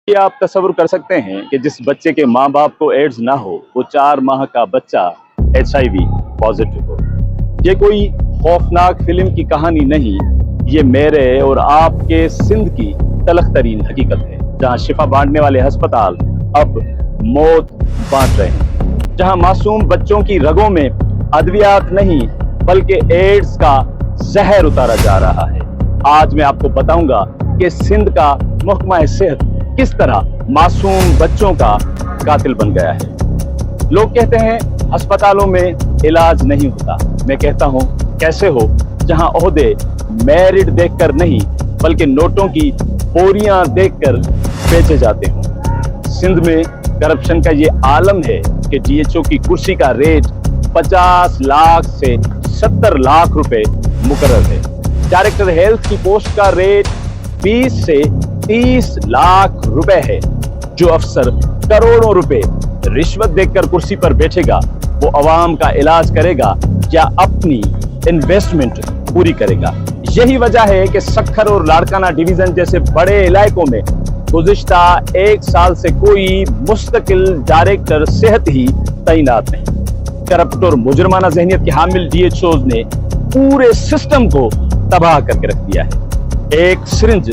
क्या आप तस्वुर कर सकते हैं कि जिस बच्चे के माँ बाप को एड्स ना हो वो 4 माह का बच्चा HIV पॉजिटिव हो। ये कोई खौफनाक फिल्म की कहानी नहीं, ये मेरे और आपके सिंध की तलख तरीन हकीकत है, जहाँ शिफा बांटने वाले अस्पताल अब मौत बांट रहे हैं, जहाँ मासूम बच्चों की रगों में अद्वियात नहीं बल्कि एड्स का जहर उतारा जा रहा है। आज मैं आपको बताऊंगा कि सिंध का महकमा सेहत किस तरह मासूम बच्चों का कातिल बन गया है। लोग कहते हैं अस्पतालों में इलाज नहीं होता, मैं कहता हूं कैसे हो, जहां ओहदे मेरिट देखकर नहीं बल्कि नोटों की बोरियां देखकर बेचे जाते हों। सिंध में करप्शन का ये आलम है कि DHO की कुर्सी का रेट 50 लाख से 70 लाख रुपए मुकर्रर है। डायरेक्टर हेल्थ की पोस्ट का रेट 20 से 30 लाख रुपए है। जो अफसर करोड़ों रुपए रिश्वत देकर कुर्सी पर बैठेगा वो अवाम का इलाज करेगा या अपनी इन्वेस्टमेंट पूरी करेगा। यही वजह है कि सक्खर और लाड़काना डिवीजन जैसे बड़े इलाकों में गुज़िश्ता 1 साल से कोई मुस्तकिल डायरेक्टर सेहत ही तैनात नहीं। करप्ट और मुजरमाना ज़हनियत के हामिल DHOs ने पूरे सिस्टम को तबाह करके रख दिया है। एक सिरिंज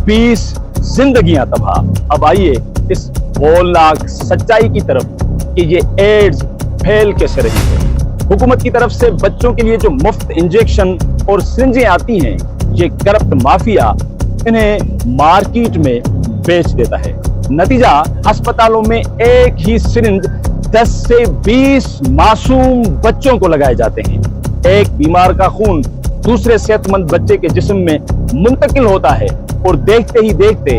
20 जिंदगियां तबाह। अब आइए इस होलनाक सच्चाई की तरफ कि ये एड्स फैल कैसे रही है। हुकूमत की तरफ से बच्चों के लिए जो मुफ्त इंजेक्शन और सिरिंजें आती हैं, ये करप्ट माफिया इन्हें मार्केट में बेच देता है। नतीजा, अस्पतालों में एक ही सिरिंज 10 से 20 मासूम बच्चों को लगाए जाते हैं। एक बीमार का खून दूसरे सेहतमंद बच्चे के जिस्म में मुंतकिल होता है और देखते ही देखते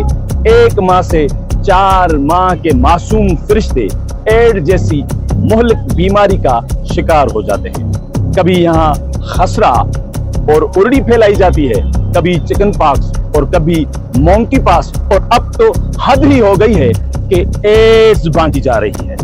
1 माह से 4 माह के मासूम फरिश्ते एड्स जैसी मुहलिक बीमारी का शिकार हो जाते हैं। कभी यहाँ खसरा और उल्टी फैलाई जाती है, कभी चिकन पॉक्स और कभी मोंकी पॉक्स, और अब तो हद ही हो गई है कि एड्स बांटी जा रही है।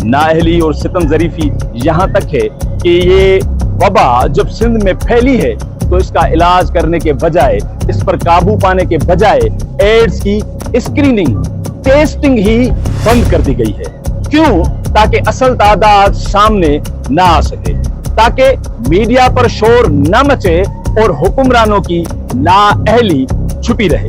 नाअहली और सितम जरीफी यहाँ तक है कि ये वबा जब सिंध में फैली है तो इसका इलाज करने के बजाय, इस पर काबू पाने के बजाय एड्स की स्क्रीनिंग, टेस्टिंग ही बंद कर दी गई है। क्यों? ताकि असल तादाद सामने ना आ सके, ताकि मीडिया पर शोर न मचे और हुक्मरानों की नाअहली छुपी रहे।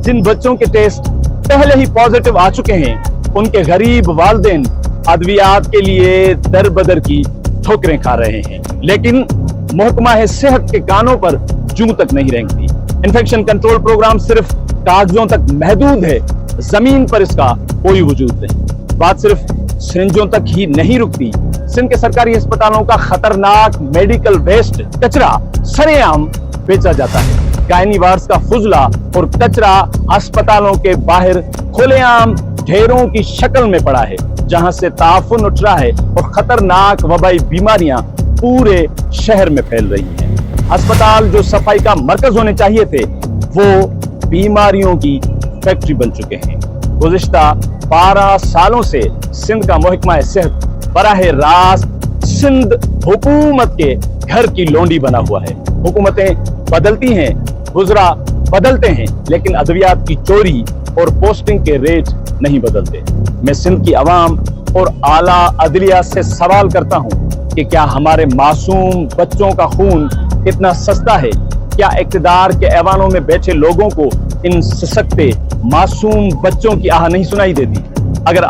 जिन बच्चों के टेस्ट पहले ही पॉजिटिव आ चुके हैं, उनके गरीब वालिदैन अद्वियात के लिए दर बदर की ठोकरें खा रहे हैं, लेकिन महकमा सेहत के कानों पर जूं तक नहीं रेंगती। इन्फेक्शन कंट्रोल प्रोग्राम सिर्फ कागजों तक महदूद है, जमीन पर इसका कोई वजूद नहीं। बात सिर्फ सिरिंजों तक ही नहीं रुकती। सिंध के सरकारी अस्पतालों का खतरनाक मेडिकल वेस्ट कचरा सरेआम बेचा जाता है। गायनी वार्ड्स का फुजला और कचरा अस्पतालों के बाहर खुलेआम ढेरों की शक्ल में पड़ा है, जहां से ताफुन उठ रहा है और खतरनाक वबाई बीमारियां पूरे शहर में फैल रही हैं। अस्पताल जो सफाई का मरकज होने चाहिए थे, वो बीमारियों की फैक्ट्री बन चुके हैं। गुज़िश्ता 12 सालों से सिंध का महकमा सेहत बराह रास्त सिंध हुकूमत के घर की लोंडी बना हुआ है। हुकूमतें बदलती हैं, गुजरा बदलते हैं, लेकिन अद्वियात की चोरी और पोस्टिंग के रेट नहीं बदलते। मैं सिंध की आवाम और आला अदलिया से सवाल करता हूं कि क्या हमारे मासूम बच्चों का खून इतना सस्ता है? क्या इक़्तिदार के ऐवानों में बैठे लोगों को इन सशक्ते मासूम बच्चों की आह नहीं सुनाई देती? अगर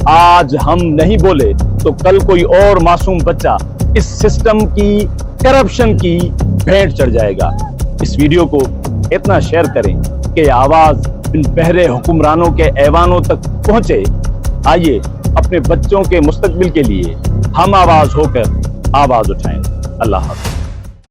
आज हम नहीं बोले तो कल कोई और मासूम बच्चा इस सिस्टम की करप्शन की भेंट चढ़ जाएगा। इस वीडियो को इतना शेयर करें कि आवाज इन बहरे हुक्मरानों के ऐवानों तक पहुंचे। आइए अपने बच्चों के मुस्तकबिल के लिए हम आवाज होकर आवाज उठाएं। अल्लाह हाफ़िज़।